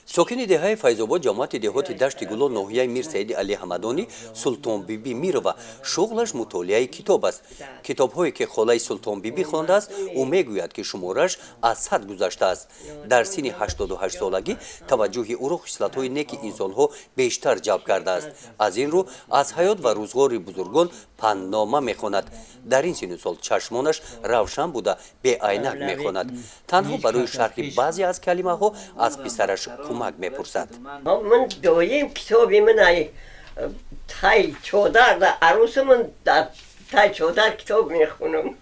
ساکن دهه فیض‌آباد جماعت دهات دشت گلو ناحیه میر سید علی حمدانی سلطان بیبی میرود. شغلش مطالعه کتاب است. کتاب‌هایی که خاله سلطان بیبی خوانده است او میگوید که شمارش از 100 گذشته است. در سن 88 سالگی توجه او را خصلت‌های نیک انسان‌ها بیشتر جلب کرده است. از این رو از حیات و روزگار بزرگان پندنامه میخواند. در این سن و سال چشمانش روشن بوده به عینک میخواند. تنها برای شرح بعضی از کلمه‌ها از پسرش کمک میپرسد. من دایم کتابی من تای چادر در عروس من در تای چادر کتاب میخونم.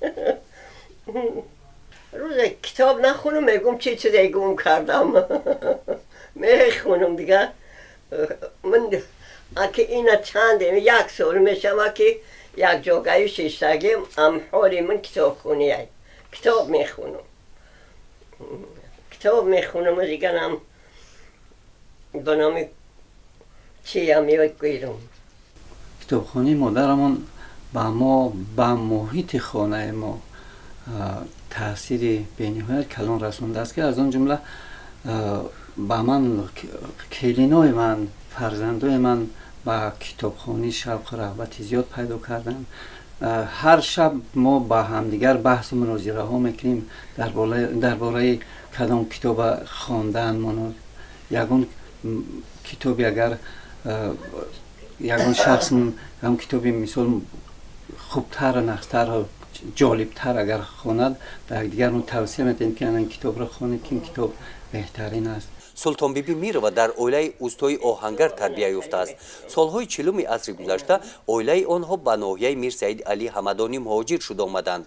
روز کتاب نخونم میگم چه چیزی گم کردم. میخونم دیگه. من اگه اینا چند یک سال میشم که یک جاگه شیشتگیم حالی من کتاب خونی کتاب میخونم. کتاب میخونم و دیگه هم بنامی چی هم یاد گیرم. کتابخانه مادرمون به محیط خانه ما تاثیر بین‌نهایت کلان رسونده است که از آن جمله به من کلینای من فرزندای من به کتابخانه شوق و رغبت زیاد پیدا کردن. هر شب ما با همدیگر بحث و مناظره ها میکنیم درباره کدام کتاب خواندن ما. یگان کتابی اگر یگان شخص هم کتابی مثال خوبتر و نقصتر و جالبتر اگر خواند در دیگر اون توصیه میدیم که این کتاب را خوانید که این کتاب بهترین است. سلطان بیبی میرود در اویله اوستای آهنگر تربیت یافته است. سالهای 40 عصر گذشته اویله آنها به ناحیه میر سید علی حمدانی مهاجر شده آمدند.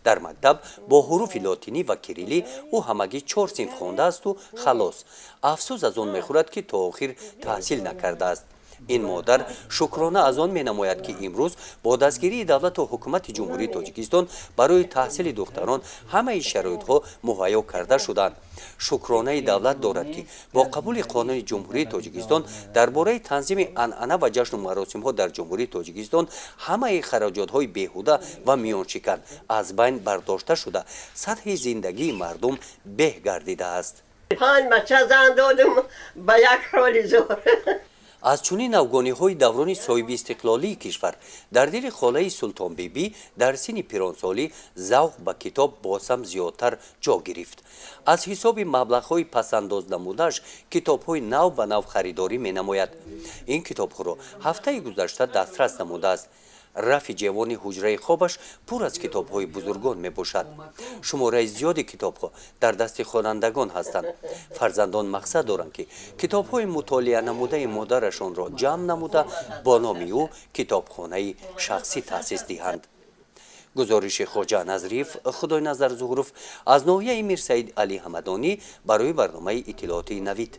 در مکتب با حروف لاتینی و کریلی او همگی 4 صنف خوانده است و خلاص. افسوس از آن میخورد که تا آخر تحصیل نکرده است. این مادر شکرانه از آن می نماید که امروز با دستگیری دولت و حکومت جمهوری تاجیکستان برای تحصیل دختران همه شرایط ها مهیا کرده شدند. شکرانه دولت دارد که با قبول قانون جمهوری تاجیکستان درباره تنظیم عنعنه و جشن و مراسم ها در جمهوری تاجیکستان همه خراجات های بیهوده و میان شکن از بین برداشته شده. سطح زندگی مردم به گردیده است. 5 بچه زن دادم به یک حال زور. از چنین افغانی دوران صاحب استقلالی کشور در دل خاله سلطان بیبی در سن پیرانسالی ذوق به کتاب بازم زیادتر جا گرفت. از حساب مبلغ‌های پسنداز نموده‌اش کتاب‌های نو به نو خریداری می‌نماید. این کتاب‌ها را هفته گذشته دسترس نموده است. رف جوان حجره خوابش پر از کتاب‌های بزرگان می‌باشد. شماره زیادی کتاب‌ها در دست خوانندگان هستند. فرزندان مقصد دارند که کتاب‌های مطالعه نموده مادرشان را جمع نموده با نام او کتابخانه شخصی تأسیس دهند. گزارش خواجه نظریف خدای نظر ظهروف از ناحیه میر سید علی حمدانی برای برنامه اطلاعاتی نوید.